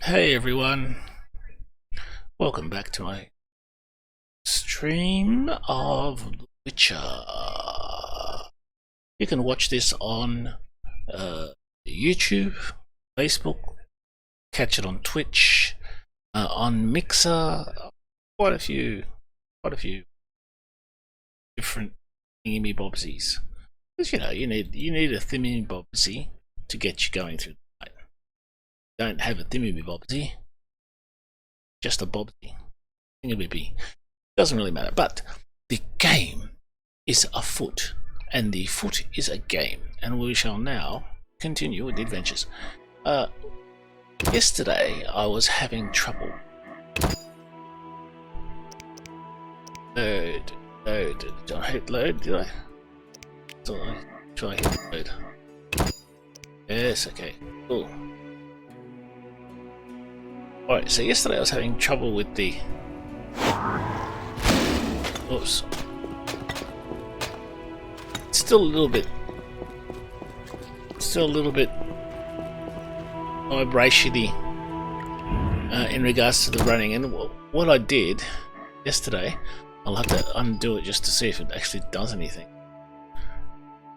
Hey everyone, welcome back to my stream of Witcher. You can watch this on YouTube, Facebook, catch it on Twitch, on Mixer, quite a few different thingy bobsies. Because you need a thingy bobsy to get you going through the night. Don't have a thingy bobsy, just a bobsy. Thingy doesn't really matter. But the game is afoot, and the foot is a game, and we shall now continue with the adventures. Yesterday I was having trouble. Load. Did I hit load? Did I? Try hit load. Yes, okay, cool. Alright, so yesterday I was having trouble with the... Oops. Still a little bit vibration-y in regards to the running, and what I did yesterday, I'll have to undo it just to see if it actually does anything.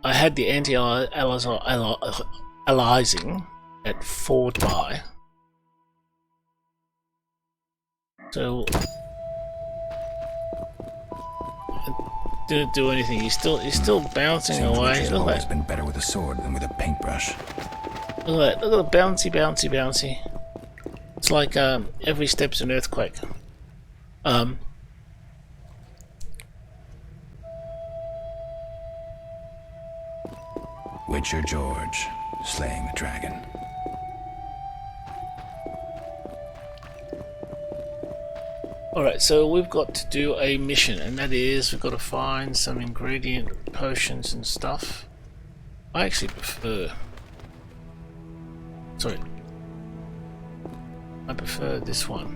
I had the anti-aliasing at forward by, so it didn't do anything. He's still bouncing away. It's always been better with a sword than with a paintbrush. Look at that! Look at the bouncy. It's like every step's an earthquake. Witcher George, slaying the dragon. Alright, so we've got to do a mission, and that is we've got to find some ingredient potions and stuff. I actually prefer... Sorry. I prefer this one.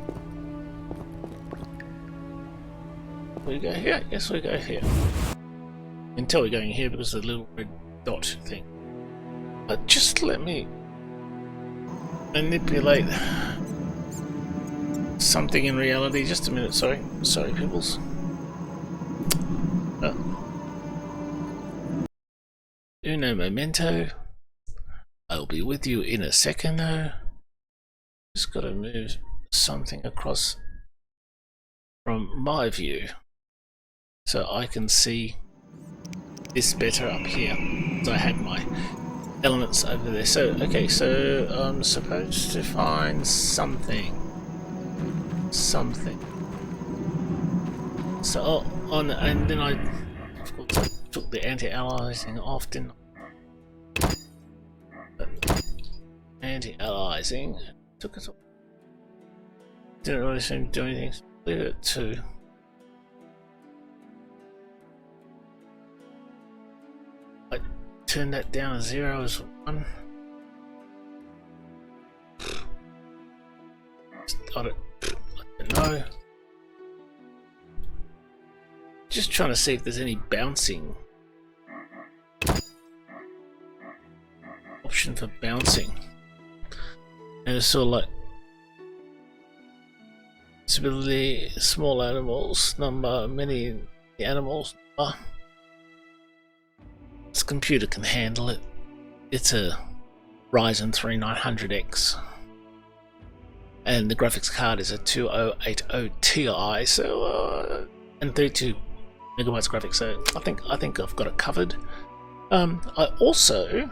We go here? Yes, we go here. You can tell we're going here because of the little red dot thing. But just let me manipulate something in reality. Just a minute, sorry peoples. Uno momento. I'll be with you in a second. Just gotta move something across from my view so I can see this better up here. So I had my elements over there. So okay, so I'm supposed to find something. So and then I, of course, I took the anti-aliasing off, didn't I? Anti-aliasing, took it off. Didn't really seem to do anything. So leave it at 2. I turned that down to 0 as 1. I don't know. Just trying to see if there's any bouncing option for bouncing. And it's sort of like disability, small animals number, many animals number. This computer can handle it. It's a Ryzen 3 900X. And the graphics card is a 2080 Ti, so and 32 megabytes graphics. So I think I've got it covered. I also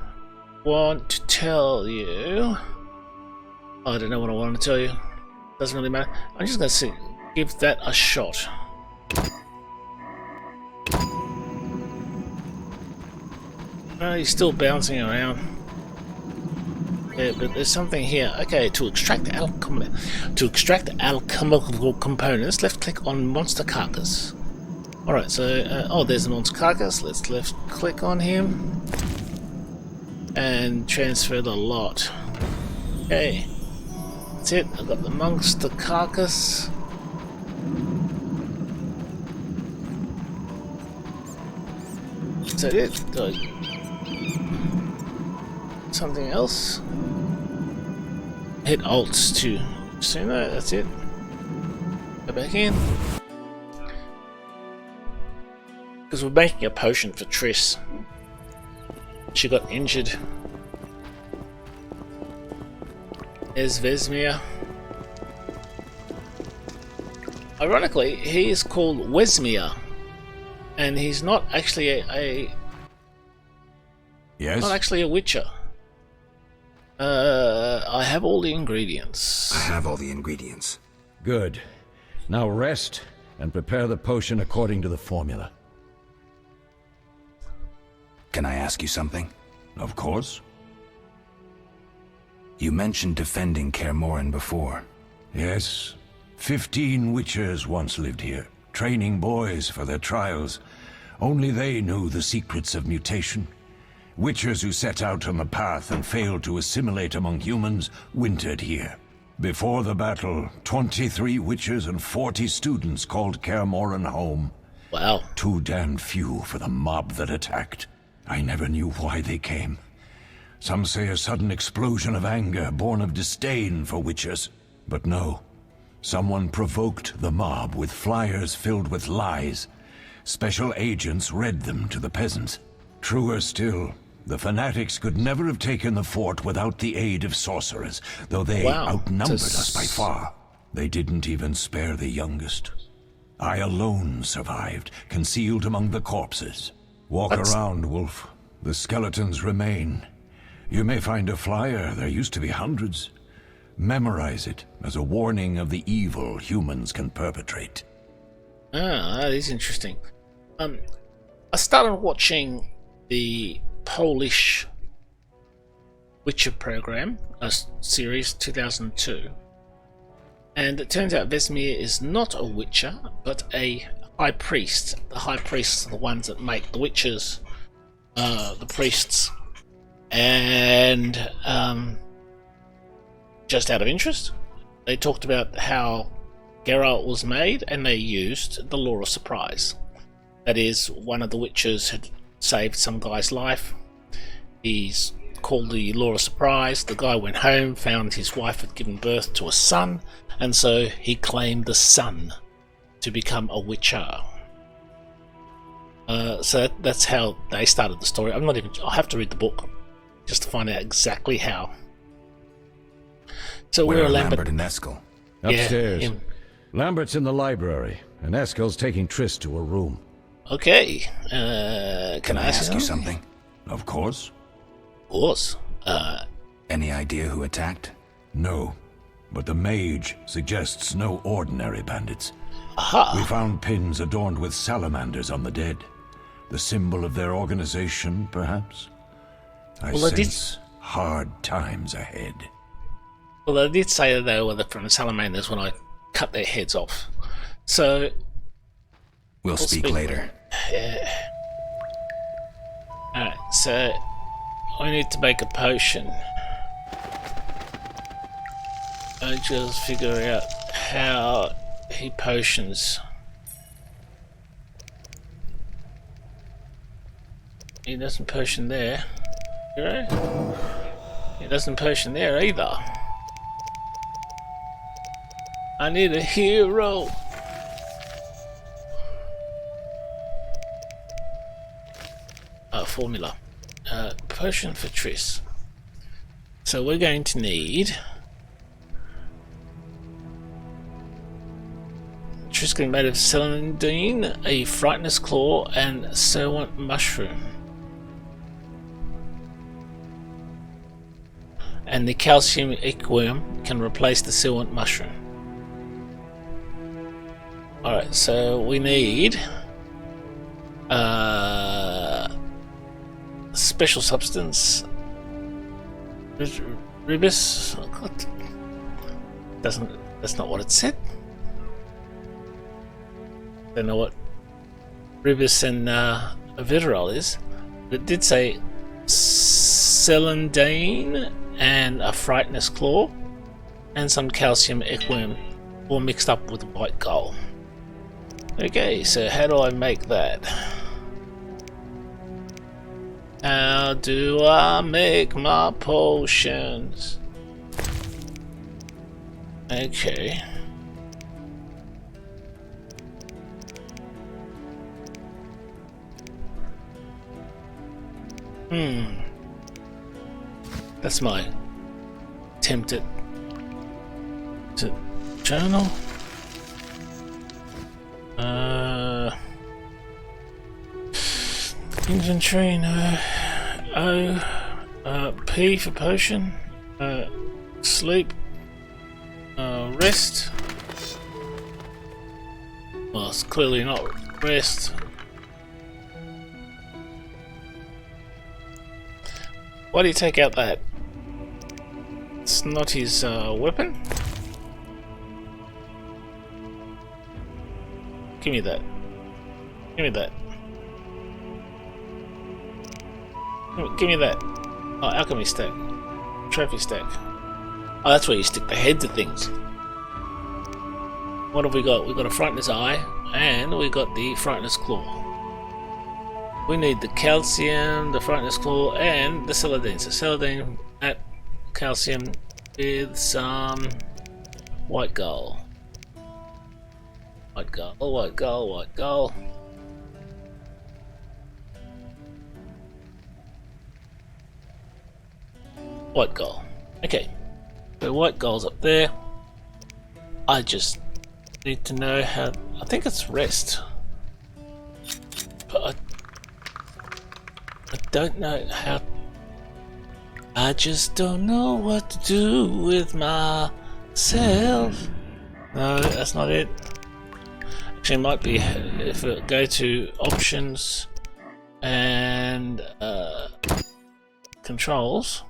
want to tell you. I don't know what I want to tell you. Doesn't really matter. I'm just going to give that a shot. He's still bouncing around. Yeah, but there's something here. Okay, to extract alchemical components, left click on monster carcass. Alright, so oh, there's a monster carcass. Let's left click on him and transfer the lot. Okay, that's it. I've got the monster carcass. Is that it? Something else? hit Alt to soon though, that's it. Go back in. Because we're making a potion for Triss. She got injured. There's Vesemir. Ironically, he is called Wesmere, and he's not actually Yes? not actually a witcher. I have all the ingredients. I have all the ingredients. Good. Now rest and prepare the potion according to the formula. Can I ask you something? Of course. You mentioned defending Kaer Morhen before. Yes. 15 witchers once lived here, training boys for their trials. Only they knew the secrets of mutation. Witchers who set out on the path and failed to assimilate among humans wintered here. Before the battle, 23 witchers and 40 students called Kaer Morhen home. Wow. Too damn few for the mob that attacked. I never knew why they came. Some say a sudden explosion of anger born of disdain for witchers. But no. Someone provoked the mob with flyers filled with lies. Special agents read them to the peasants. Truer still, the fanatics could never have taken the fort without the aid of sorcerers, though they outnumbered us by far. They didn't even spare the youngest. I alone survived, concealed among the corpses. Walk around, Wolf. The skeletons remain. You may find a flyer, there used to be hundreds. Memorize it as a warning of the evil humans can perpetrate. Ah, that is interesting. I started watching the Polish Witcher program, a series 2002, and it turns out Vesemir is not a witcher, but a high priest. The high priests are the ones that make the witches, the priests, and just out of interest, they talked about how Geralt was made, and they used the law of surprise. That is, one of the witches had saved some guy's life. He's called the law of surprise. The guy went home, found his wife had given birth to a son, and so he claimed the son to become a witcher. So that's how they started the story. I'll have to read the book just to find out exactly how. So Where we're are Lambert Lambert and Eskel? Upstairs. him. Lambert's in the library, and Eskel's taking Triss to her room. Okay. Can I ask you something? Of course. Of course. Any idea who attacked? No, but the mage suggests no ordinary bandits. Aha. We found pins adorned with salamanders on the dead. The symbol of their organization, perhaps? I sense hard times ahead. Well, I did say that they were from the salamanders when I cut their heads off. So We'll speak later. yeah. Alright, so I need to make a potion. I just figure out how he potions. He doesn't potion there. Hero? He doesn't potion there either. I need a hero. Formula. Potion for Triss. So we're going to need Triss going to be made of celandine, a frightenous claw, and serwant mushroom. And the calcium earthworm can replace the serwant mushroom. Alright, so we need special substance. Ribis. That's not what it said. Don't know what Ribis and Vitrol is. But it did say celandine and a frightenous claw and some calcium earthworm all mixed up with white gall. Okay, so how do I make that? How do I make my potions? Okay. That's my attempt at journal. Inventory, no. P for potion. Sleep. Rest. Well, it's clearly not rest. Why do you take out that? It's not his weapon. Give me that. Give me that. Give me that. Oh, alchemy stack. Trophy stack. Oh, that's where you stick the heads of things. What have we got? We've got a frightenous eye, and we got the frightenous claw. We need the calcium, the frightenous claw, and the celadine. So celadine at calcium with some white gull. White gull, white gull, white gull. White gull. Okay. So white gull's up there. I just need to know how. I think it's rest. But I don't know how. I just don't know what to do with myself. No, that's not it. Actually, it might be if I go to options and controls,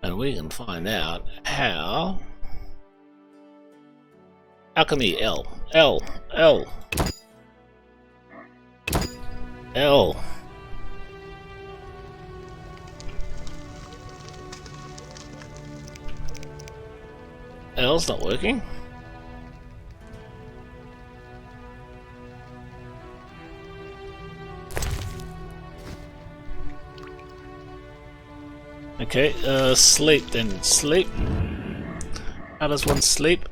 and we can find out how. Alchemy L. L's not working. Okay, sleep then. Sleep. How does one sleep?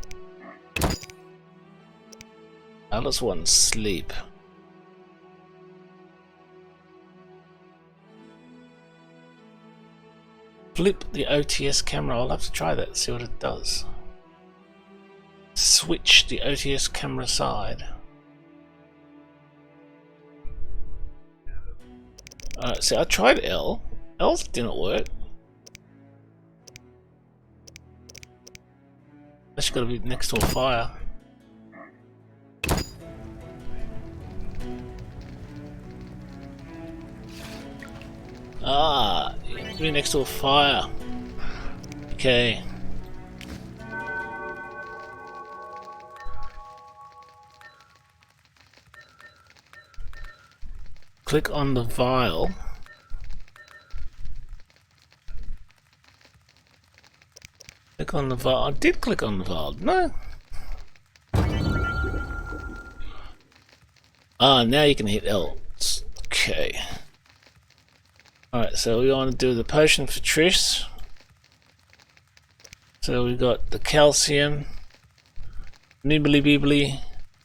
How does one sleep? Flip the OTS camera. I'll have to try that, see what it does. Switch the OTS camera side. Alright, see, I tried L. L's didn't work. That's got to be next to a fire. Ah, be next to a fire. Okay. Click on the vial. Click on the vial. I did click on the vial. No. Ah, now you can hit L. Okay. Alright, so we want to do the potion for Trish. So we got the calcium, nibbly bibbly,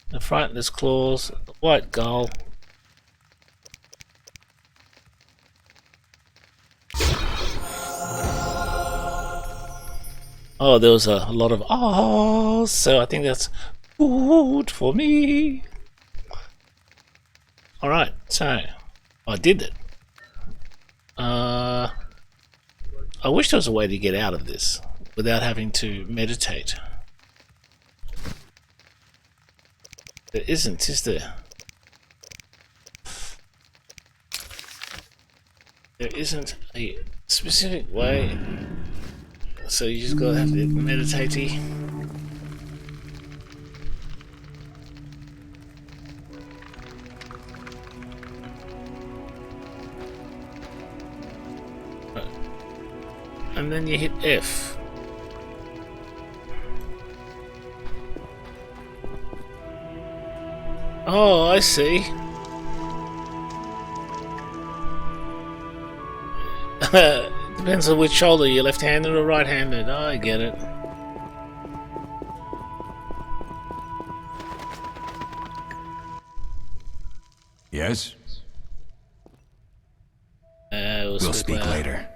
the frightenous claws, the white gull. Oh, there was a lot of ahs, so I think that's good for me. Alright, so I did it. I wish there was a way to get out of this without having to meditate. There isn't, is there? There isn't a specific way, so you just gotta have to meditate-y. And then you hit F. Oh, I see. Depends on which shoulder, you're left-handed or right-handed. Oh, I get it. Yes? We'll speak later.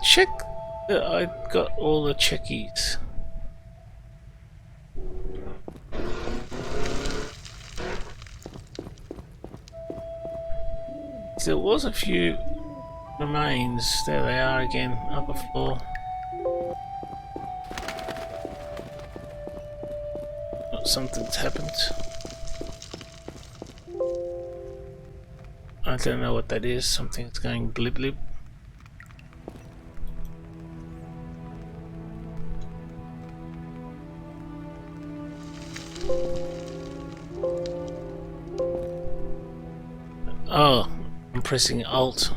Check that I got all the checkies. There was a few remains. There they are again, upper floor. Something's happened. I don't know what that is. Something's going blib blib. Oh, I'm pressing Alt.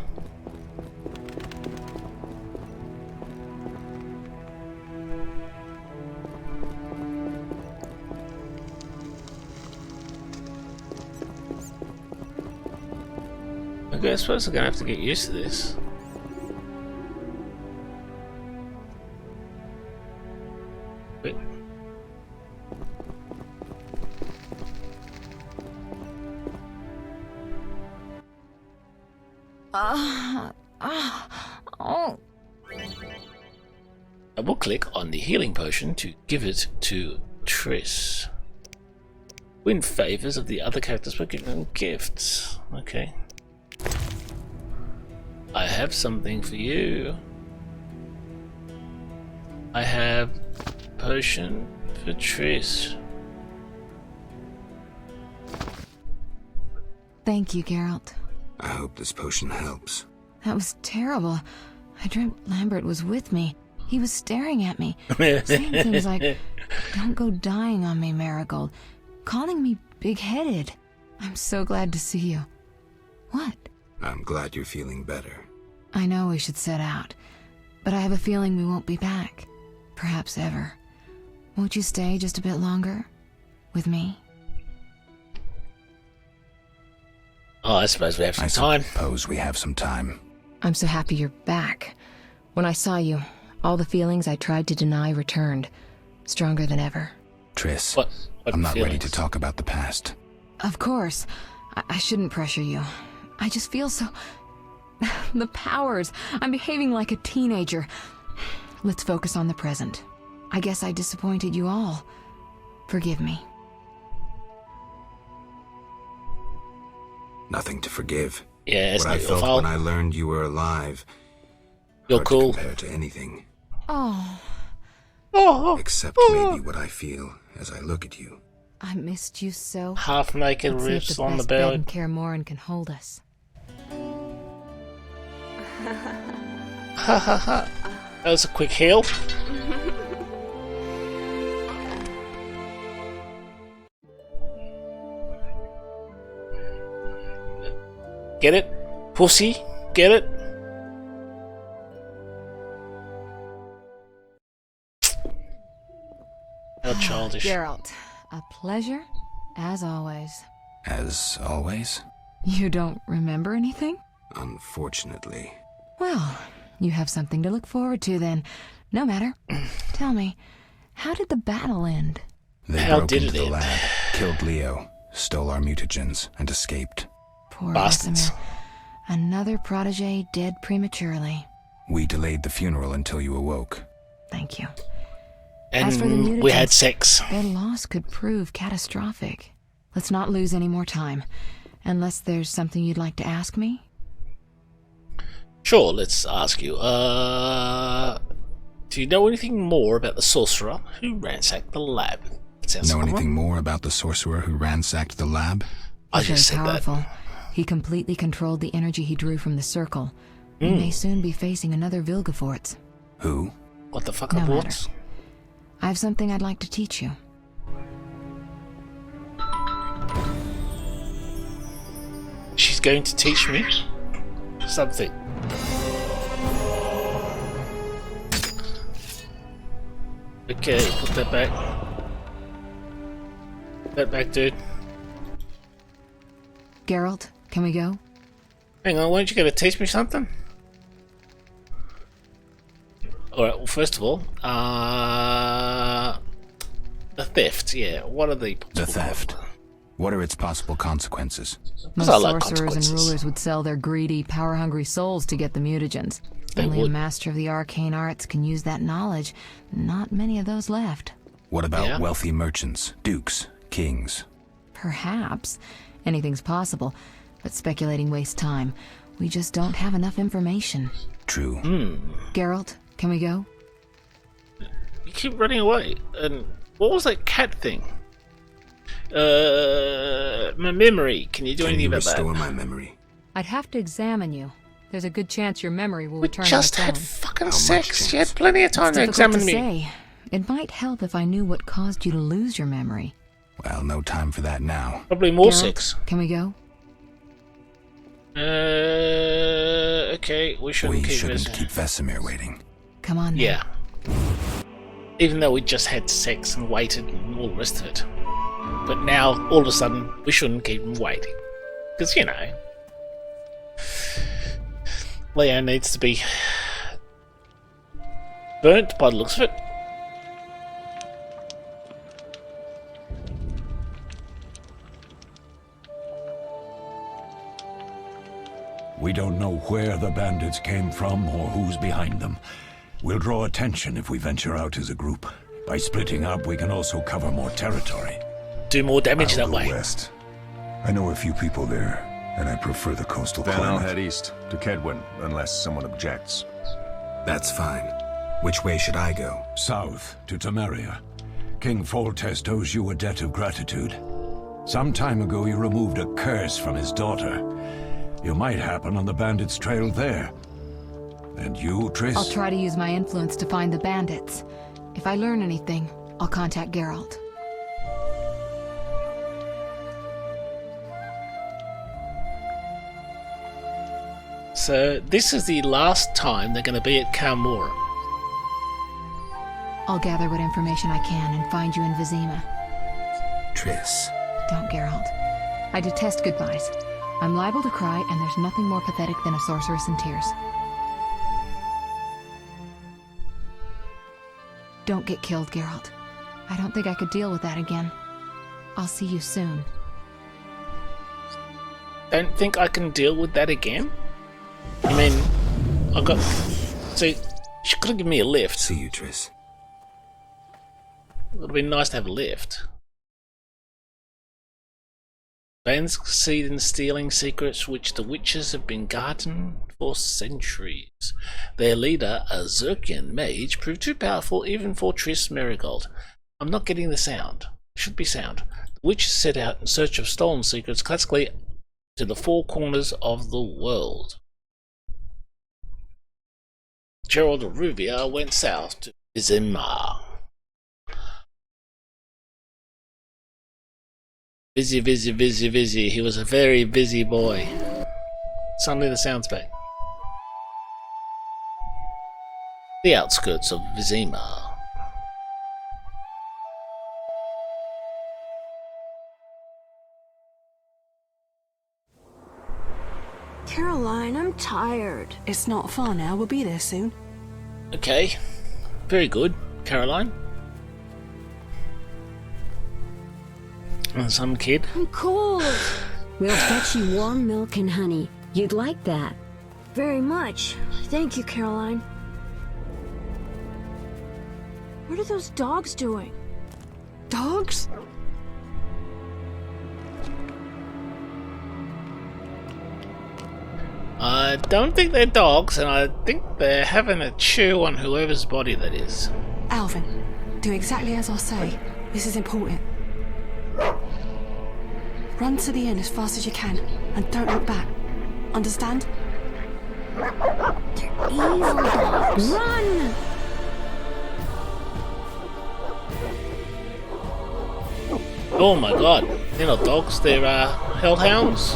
Okay, I suppose I'm gonna have to get used to this. Wait. Oh. Double click on the healing potion to give it to Triss. Win favors of the other characters by giving them gifts. Okay. I have something for you. I have potion for Triss. Thank you, Geralt. I hope this potion helps. That was terrible. I dreamt Lambert was with me. He was staring at me, saying things like, "Don't go dying on me, Marigold," calling me big-headed. I'm so glad to see you. What? I'm glad you're feeling better. I know we should set out, but I have a feeling we won't be back. Perhaps ever. Won't you stay just a bit longer? With me? Oh, I suppose we have some time. I suppose we have some time. I'm so happy you're back. When I saw you, all the feelings I tried to deny returned, stronger than ever. Triss, What I'm not feelings? ready to talk about the past. Of course. I shouldn't pressure you. I just feel so... the powers. I'm behaving like a teenager. Let's focus on the present. I guess I disappointed you all. Forgive me. Nothing to forgive. Yeah, it's what I not your felt fault. when I learned you were alive. You're hard cool. to compare to anything. Oh, Except maybe what I feel as I look at you. I missed you so. Half naked Let's see if riffs the on the best bed belly. in Kaer Morhen can hold us. Ha ha ha. That was a quick heal. Get it? Pussy? Get it? How childish. Geralt, a pleasure, as always. As always? You don't remember anything? Unfortunately. Well, you have something to look forward to then. No matter. Tell me, how did the battle end? They How broke did into it the end? lab, killed Leo, stole our mutagens, and escaped. Poor Bastards. Vesemir. Another protege dead prematurely. We delayed the funeral until you awoke. Thank you. And As for the we had mutants, sex. Their loss could prove catastrophic. Let's not lose any more time. Unless there's something you'd like to ask me? Sure, let's ask you. Do you know anything more about the sorcerer who ransacked the lab? It sounds Know like anything more about the sorcerer who ransacked the lab? I He's just said very that. powerful. He completely controlled the energy he drew from the circle. We may soon be facing another Vilgefortz. Who? What the fuck No are matter. bots? I have something I'd like to teach you. She's going to teach me something. Okay, put that back. Put that back, dude. Geralt, can we go? Hang on, weren't you going to teach me something? Alright, well, first of all, the theft, yeah. What are the The theft. What are its possible consequences? Most I like sorcerers and consequences. rulers would sell their greedy, power-hungry souls to get the mutagens. They Only a would. master of the arcane arts can use that knowledge. Not many of those left. What about Yeah. wealthy merchants, dukes, kings? Perhaps. Anything's possible, but speculating wastes time. We just don't have enough information. True. Geralt, can we go? You keep running away. And what was that cat thing? My memory. Can you do Can anything you about restore that? my memory? I'd have to examine you. There's a good chance your memory will We return just on had its own. fucking How much sex. You chance? had plenty of time It's to difficult examine me. say. It might help if I knew what caused you to lose your memory. Well, no time for that now. Probably more Geralt, sex. Can we go? Okay, we shouldn't We keep shouldn't this. keep Vesemir waiting. Come on. then. Yeah. Even though we just had sex and waited and all the rest of it. But now, all of a sudden, we shouldn't keep him waiting. Because, you know, Leo needs to be burnt by the looks of it. We don't know where the bandits came from or who's behind them. We'll draw attention if we venture out as a group. By splitting up, we can also cover more territory. Do more damage I'll that go way. west. I know a few people there, and I prefer the coastal Then I'll climate. head east to Kedwin, unless someone objects. That's fine. Which way should I go? South to Temeria. King Foltest owes you a debt of gratitude. Some time ago you removed a curse from his daughter. You might happen on the bandits' trail there. And you, Triss? I'll try to use my influence to find the bandits. If I learn anything, I'll contact Geralt. So, this is the last time they're going to be at Kalmora. I'll gather what information I can and find you in Vizima. Triss. Don't, Geralt. I detest goodbyes. I'm liable to cry, and there's nothing more pathetic than a sorceress in tears. Don't get killed, Geralt. I don't think I could deal with that again. I'll see you soon. Don't think I can deal with that again? I mean, I got... So, she could have given me a lift. See you, Triss. It would have been nice to have a lift. Bands succeed in stealing secrets which the witches have been guarding for centuries. Their leader, a Zerkian mage, proved too powerful even for Triss Merigold. I'm not getting the sound. It should be sound. The witches set out in search of stolen secrets classically to the four corners of the world. Gerald of Ruvia went south to Vizima. Busy. He was a very busy boy. Suddenly the sound's back. The outskirts of Vizima. Caroline, I'm tired. It's not far now. We'll be there soon. Okay. Very good, Caroline. And some kid. I'm cold. We'll fetch you warm milk and honey. You'd like that. Very much. Thank you, Caroline. What are those dogs doing? Dogs? I don't think they're dogs, and I think they're having a chew on whoever's body that is. Alvin, do exactly as I say. This is important. Run to the end as fast as you can, and don't look back. Understand? Evil dogs. Run! Oh my god, they're not dogs, they're hellhounds.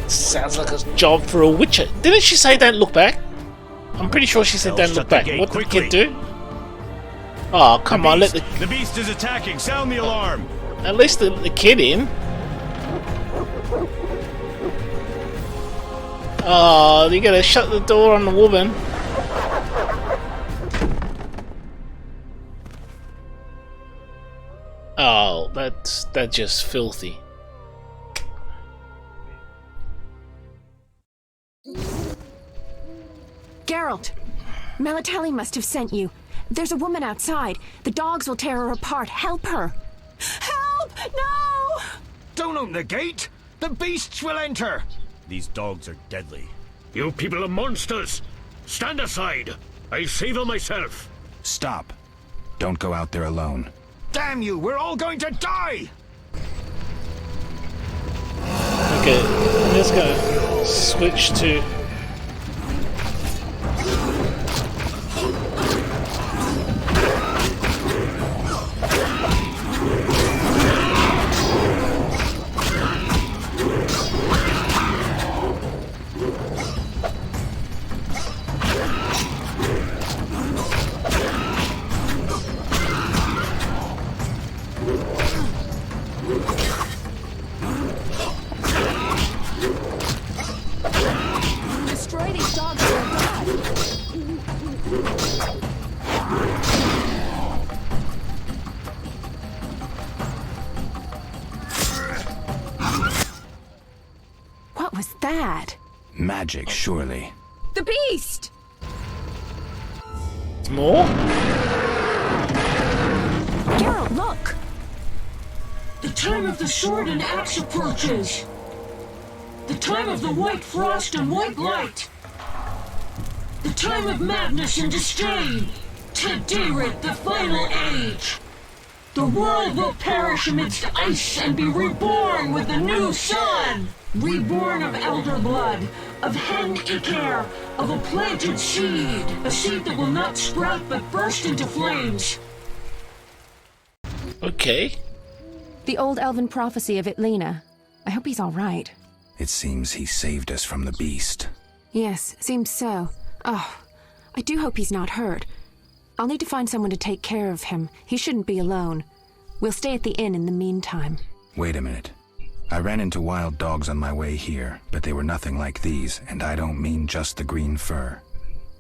Sounds like a job for a witcher. Didn't she say don't look back? I'm pretty sure she said They'll don't shut look the back. gate What did the quickly. kid do? Oh, come on, let the The beast is attacking! Sound the alarm! at least the kid in. Oh, you gotta shut the door on the woman. Oh, that's just filthy. Geralt! Melatelli must have sent you. There's a woman outside. The dogs will tear her apart. Help her! Help! No! Don't open the gate! The beasts will enter! These dogs are deadly. You people are monsters! Stand aside! I'll save her myself! Stop. Don't go out there alone. Damn you! We're all going to die! Okay, let's go. Switch to... Destroy these dogs or God! What was that? Magic, surely. The beast! More? Geralt, look! The time of the sword and axe approaches. The time of the white frost and white light. The time of madness and disdain. Tedirit, the final age. The world will perish amidst ice and be reborn with the new sun. Reborn of elder blood, of hen Iker, of a planted seed. A seed that will not sprout but burst into flames. Okay. The old elven prophecy of Itlena. I hope he's all right. It seems he saved us from the beast. Yes, seems so. Oh, I do hope he's not hurt. I'll need to find someone to take care of him. He shouldn't be alone. We'll stay at the inn in the meantime. Wait a minute. I ran into wild dogs on my way here, but they were nothing like these, and I don't mean just the green fur.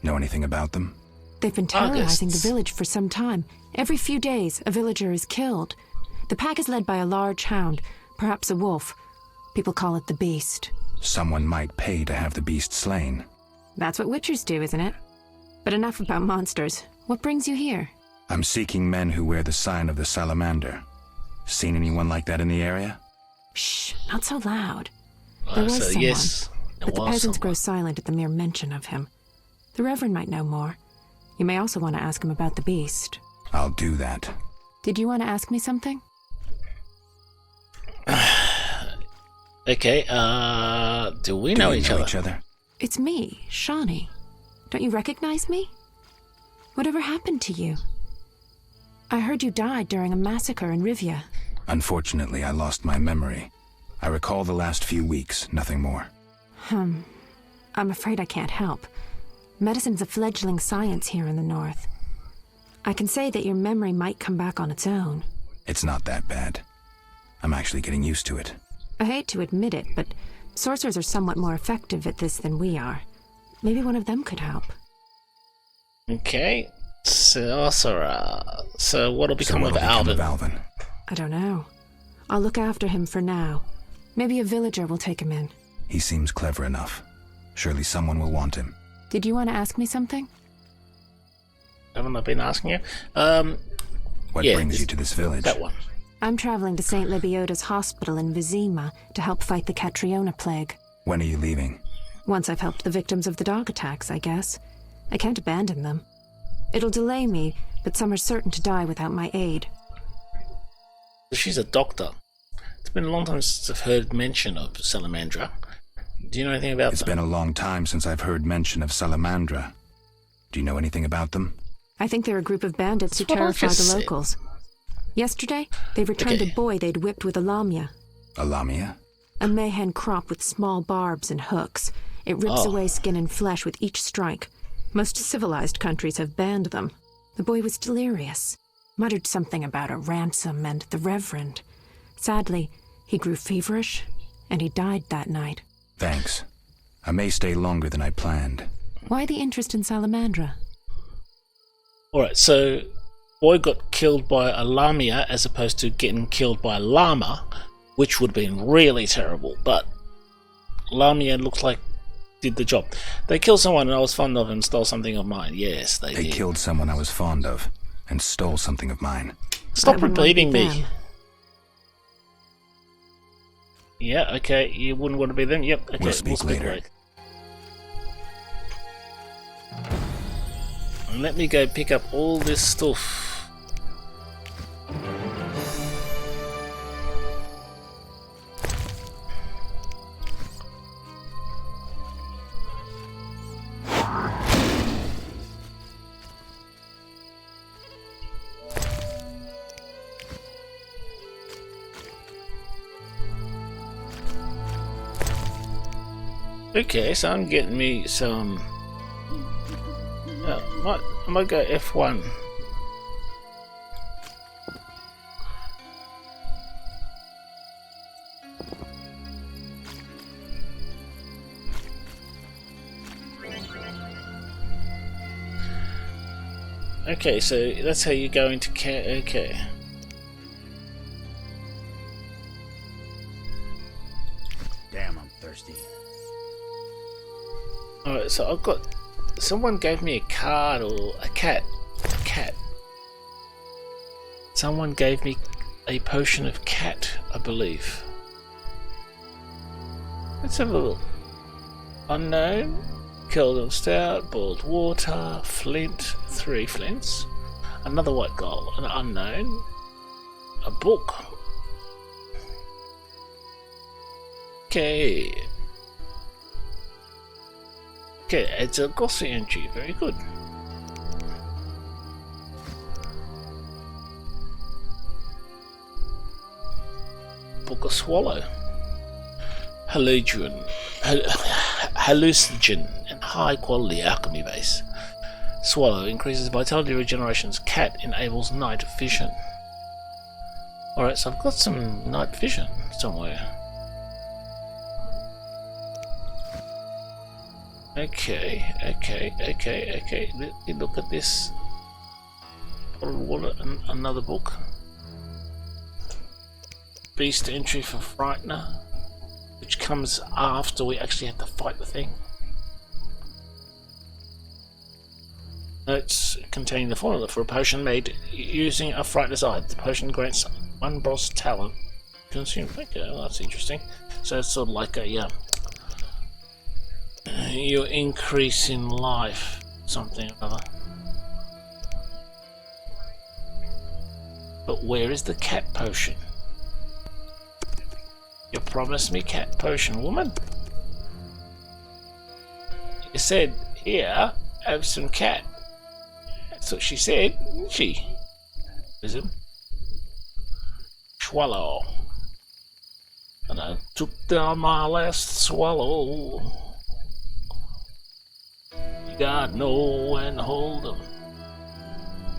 Know anything about them? They've been terrorizing Augusts. the village for some time. Every few days, a villager is killed. The pack is led by a large hound, perhaps a wolf. People call it the Beast. Someone might pay to have the beast slain. That's what witchers do, isn't it? But enough about monsters. What brings you here? I'm seeking men who wear the sign of the salamander. Seen anyone like that in the area? Shh, not so loud. There was someone, yes, but the peasants grow silent at the mere mention of him. The Reverend might know more. You may also want to ask him about the beast. I'll do that. Did you want to ask me something? Okay, do we know each other? It's me, Shawnee. Don't you recognize me? Whatever happened to you? I heard you died during a massacre in Rivia. Unfortunately, I lost my memory. I recall the last few weeks, nothing more. I'm afraid I can't help. Medicine's a fledgling science here in the north. I can say that your memory might come back on its own. It's not that bad. I'm actually getting used to it. I hate to admit it, but sorcerers are somewhat more effective at this than we are. Maybe one of them could help. Okay, sorcerer. So what'll become of Alvin? I don't know. I'll look after him for now. Maybe a villager will take him in. He seems clever enough. Surely someone will want him. Did you want to ask me something? Haven't I been asking you? What brings you to this village? That one. I'm traveling to St. Lebioda's hospital in Vizima to help fight the Catriona plague. When are you leaving? Once I've helped the victims of the dog attacks, I guess. I can't abandon them. It'll delay me, but some are certain to die without my aid. She's a doctor. It's been a long time since I've heard mention of Salamandra. Do you know anything about them? It's been a long time since I've heard mention of Salamandra. Do you know anything about them? I think they're a group of bandits who terrify the locals. Yesterday, they returned a boy they'd whipped with a lamia. A lamia? A mayhen crop with small barbs and hooks. It rips away skin and flesh with each strike. Most civilized countries have banned them. The boy was delirious. Muttered something about a ransom and the Reverend. Sadly, he grew feverish, and he died that night. Thanks. I may stay longer than I planned. Why the interest in Salamandra? Alright, so boy got killed by a lamia as opposed to getting killed by a llama, which would have been really terrible, but lamia looked like did the job. They killed someone and I was fond of and stole something of mine. Yes, they did. They killed someone I was fond of and stole something of mine. Stop repeating me. Yeah, okay, you wouldn't want to be them? Yep, okay, We'll speak later. And let me go pick up all this stuff. Okay, so I'm getting me some. I might go F1. Okay, so that's how you go into okay. Damn, I'm thirsty. Alright, so I've got. Someone gave me a card or a cat. A cat. Someone gave me a potion of cat, I believe. Let's have a look. Unknown, Keldon Stout, boiled water, flint, 3 flints, another white gold, an unknown, a book. Okay. Okay, it's a glossy entry, very good. Book of Swallow. Hallucinogen and high quality alchemy base. Swallow increases vitality regenerations. Cat enables night vision. Alright, so I've got some night vision somewhere. Okay. Let me look at this. Bottled water and another book. Beast entry for Frightener, which comes after we actually have to fight the thing. Notes containing the formula for a potion made using a Frightener's Eye. The potion grants 1 boss talent consumed. Okay, well, that's interesting. So it's sort of like a your increase in life, something or other. But where is the cat potion? You promised me cat potion, woman. You said, here, have some cat. That's what she said, didn't she? Listen. Swallow. And I took down my last swallow. You got know when to hold them,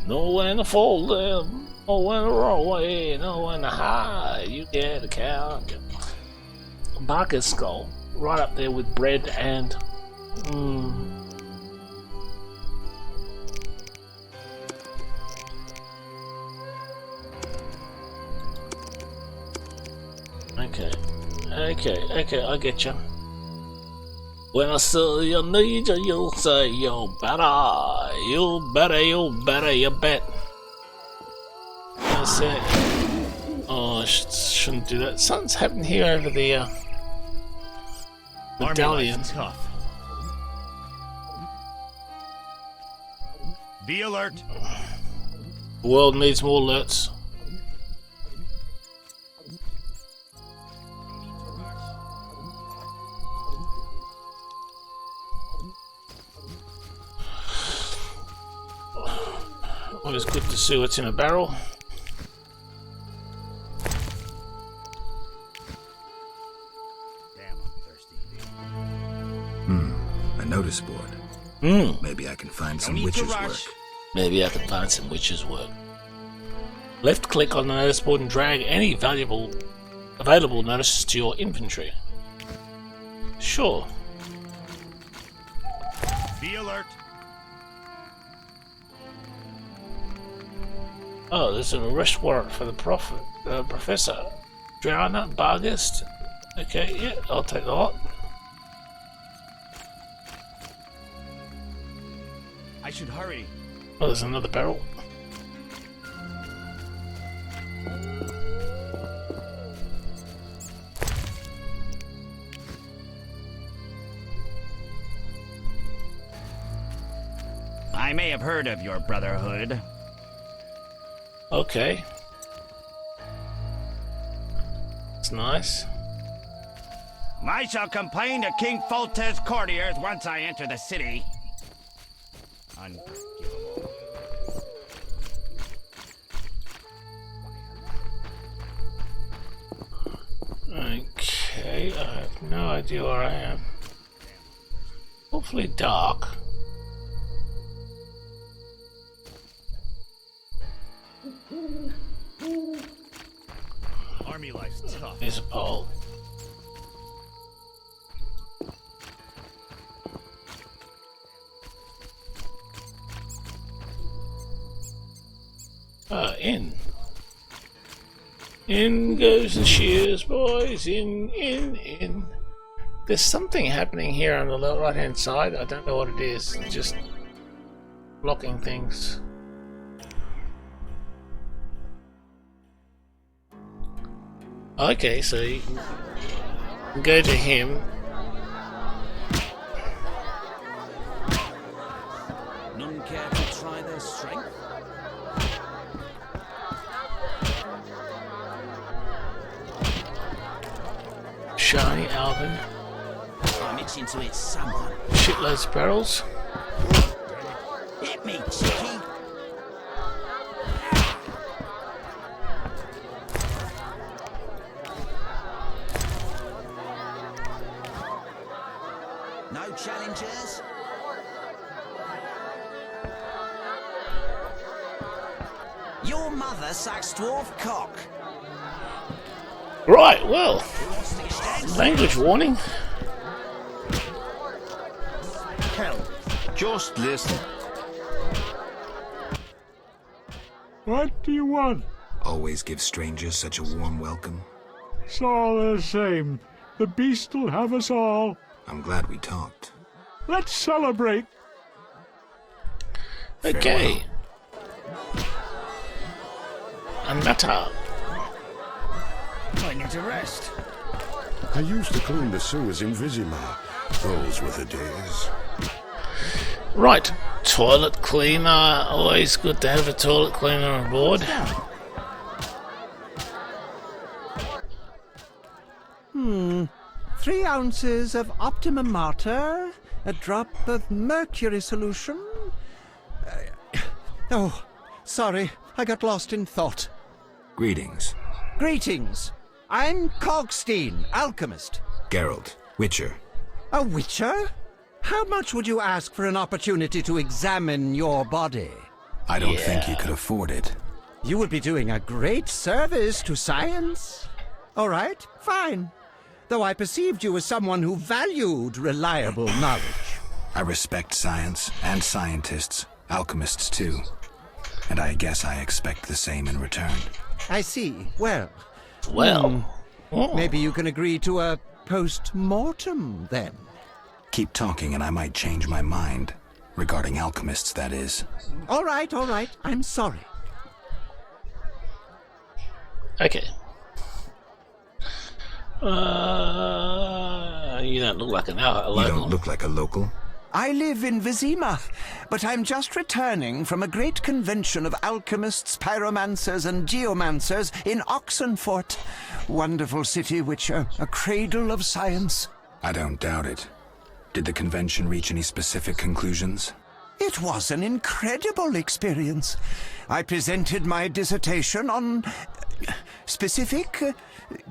know when to fold them, know when to roll away, know when to hide. You get a count. Barker's skull, right up there with bread and. Okay, I get you. When I say you need you, you'll say you better, you bet. That's it. Oh, I shouldn't do that. Something's happened here over the medallion. Tough. Be alert. The world needs more alerts. Always good to see what's in a barrel. Damn, I'm thirsty. A notice board. Maybe I can find some witches' work. Maybe I can find some witches' work. Left click on the notice board and drag any available notices to your inventory. Sure. Be alert. Oh, there's an arrest warrant for the Professor. Drowner, Bargist. Okay, yeah, I'll take the lot. I should hurry. Oh, there's another barrel. I may have heard of your brotherhood. Okay. It's nice. I shall complain to King Foltest's courtiers once I enter the city. Unforgivable. Okay, I have no idea where I am. Hopefully dark. Army life's tough. There's a pole. In. In goes the shears, boys. In. There's something happening here on the right hand side. I don't know what it is. It's just blocking things. Okay, so you can go to him. None care to try their strength? Shiny Alvin. I'm itching to hit someone. Shitloads of barrels. Hit me, chickie. No challengers? Your mother sucks dwarf cock. Right, well, language warning. Hell, just listen. What do you want? Always give strangers such a warm welcome. It's all the same. The beast will have us all. I'm glad we talked. Let's celebrate. Okay. Anata. I need to rest. I used to clean the sewers in Vizima. Those were the days. Right, toilet cleaner. Always good to have a toilet cleaner on board. 3 ounces of optimum mater, a drop of mercury solution. Oh, sorry, I got lost in thought. Greetings. Greetings. I'm Cogstein, alchemist. Geralt, Witcher. A witcher? How much would you ask for an opportunity to examine your body? I don't think you could afford it. You would be doing a great service to science. All right, fine. Though I perceived you as someone who valued reliable knowledge. I respect science and scientists, alchemists too. And I guess I expect the same in return. I see. Well. Maybe you can agree to a post-mortem, then. Keep talking and I might change my mind. Regarding alchemists, that is. All right. I'm sorry. Okay. You don't look like a local. You don't look like a local? I live in Vizima, but I'm just returning from a great convention of alchemists, pyromancers, and geomancers in Oxenfurt. Wonderful city, Witcher, a cradle of science. I don't doubt it. Did the convention reach any specific conclusions? It was an incredible experience. I presented my dissertation on specific.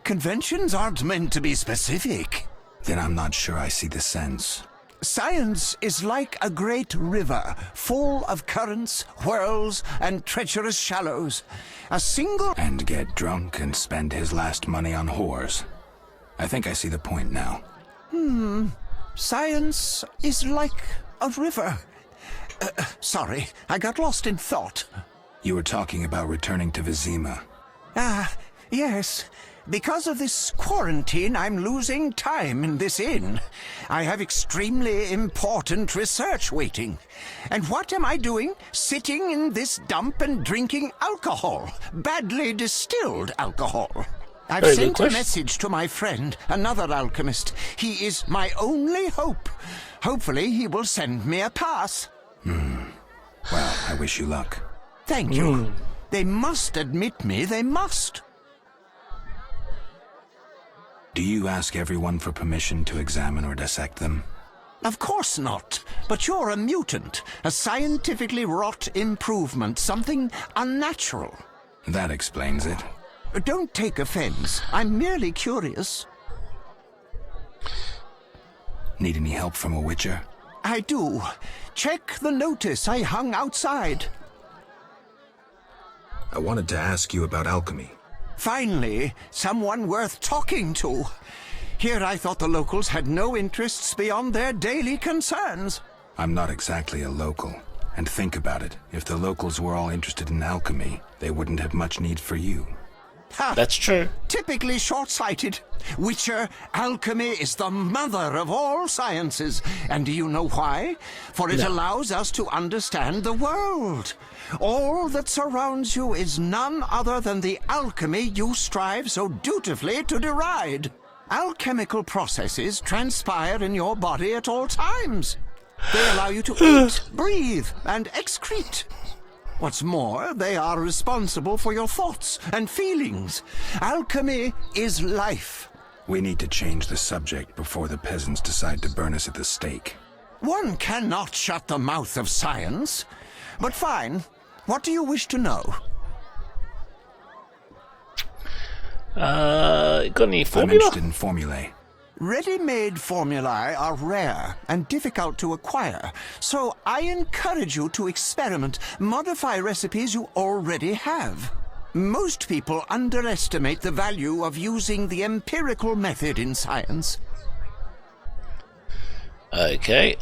Conventions aren't meant to be specific. Then I'm not sure I see the sense. Science is like a great river, full of currents, whirls, and treacherous shallows. A single... And get drunk and spend his last money on whores. I think I see the point now. Science is like A river. Sorry, I got lost in thought. You were talking about returning to Vizima. Ah, yes. Because of this quarantine, I'm losing time in this inn. I have extremely important research waiting. And what am I doing? Sitting in this dump and drinking alcohol. Badly distilled alcohol. I've sent a message to my friend, another alchemist. He is my only hope. Hopefully he will send me a pass. Well, I wish you luck. Thank you. They must admit me, they must. Do you ask everyone for permission to examine or dissect them? Of course not. But you're a mutant, a scientifically wrought improvement, something unnatural. That explains it. Don't take offense. I'm merely curious. Need any help from a witcher? I do. Check the notice I hung outside. I wanted to ask you about alchemy. Finally, someone worth talking to. Here I thought the locals had no interests beyond their daily concerns. I'm not exactly a local. And think about it. If the locals were all interested in alchemy, they wouldn't have much need for you. Ha! That's true. Typically short-sighted. Witcher, alchemy is the mother of all sciences. And do you know why? For it allows us to understand the world. All that surrounds you is none other than the alchemy you strive so dutifully to deride. Alchemical processes transpire in your body at all times. They allow you to eat, breathe, and excrete. What's more, they are responsible for your thoughts and feelings. Alchemy is life. We need to change the subject before the peasants decide to burn us at the stake. One cannot shut the mouth of science. But fine. What do you wish to know? Got any formula? I'm interested in formulae. Ready-made formulae are rare and difficult to acquire, so I encourage you to experiment, modify recipes you already have. Most people underestimate the value of using the empirical method in science. Okay,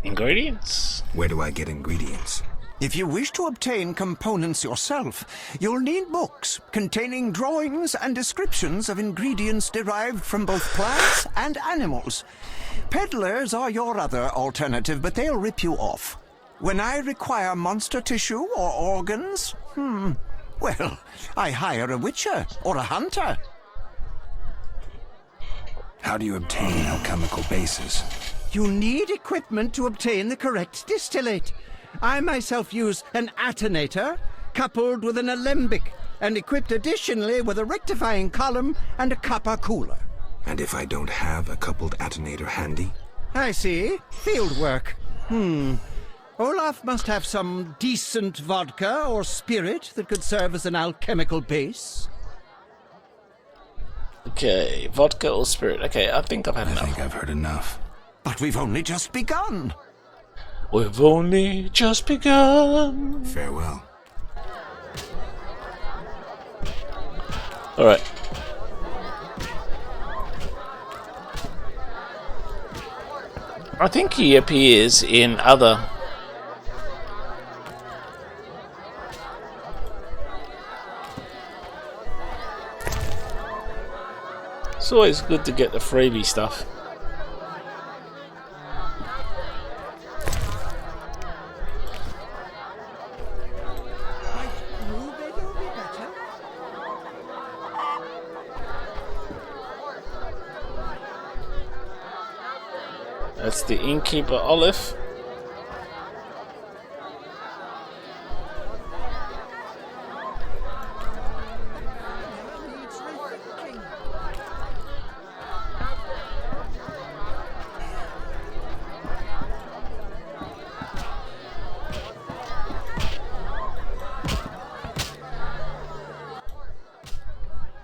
ingredients? Where do I get ingredients? If you wish to obtain components yourself, you'll need books containing drawings and descriptions of ingredients derived from both plants and animals. Peddlers are your other alternative, but they'll rip you off. When I require monster tissue or organs, well, I hire a witcher or a hunter. How do you obtain alchemical bases? You need equipment to obtain the correct distillate. I myself use an attenator, coupled with an alembic, and equipped additionally with a rectifying column and a copper cooler. And if I don't have a coupled attenator handy? I see. Field work. Olaf must have some decent vodka or spirit that could serve as an alchemical base. Okay, vodka or spirit. Okay, I think I've had enough. I think I've heard enough. But we've only just begun. We've only just begun. Farewell. Alright. I think he appears in other... It's always good to get the freebie stuff. That's the innkeeper Olive.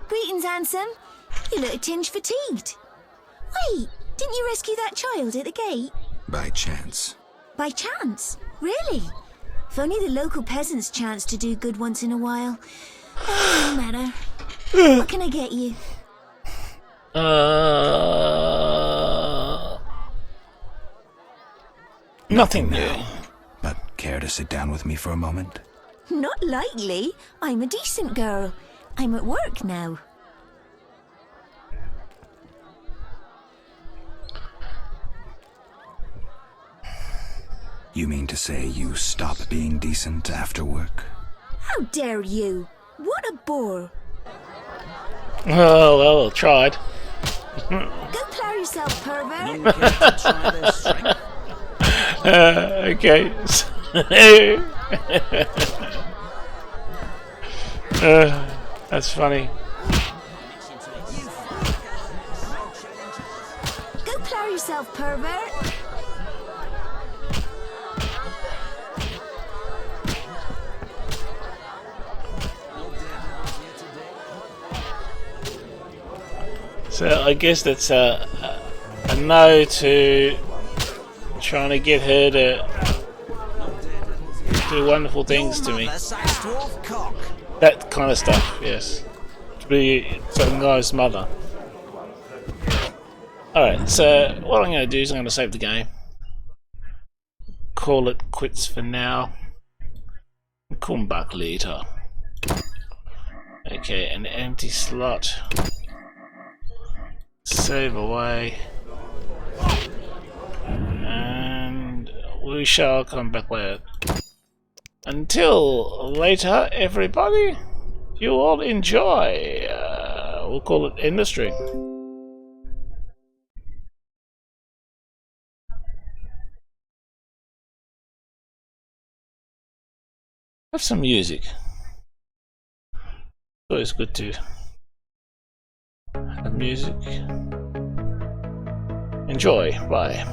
Greetings, handsome. You look a tinge fatigued. Wait, didn't you rescue that child at the gate? By chance. By chance? Really? If only the local peasants chance to do good once in a while. Oh, no matter. What can I get you? Nothing new. But care to sit down with me for a moment? Not likely. I'm a decent girl. I'm at work now. You mean to say you stop being decent after work? How dare you? What a bore. Oh, well, I tried. Go plow yourself, pervert. Okay. That's funny. Go plow yourself, pervert. So I guess that's a no to trying to get her to do wonderful things to me. That kind of stuff, yes. To be some guy's mother. Alright, so what I'm going to do is I'm going to save the game. Call it quits for now. Come back later. Okay, an empty slot. Save away. And we shall come back later. Until later, everybody, you all enjoy. We'll call it end the stream. Have some music. Always good to have music. Enjoy. Bye.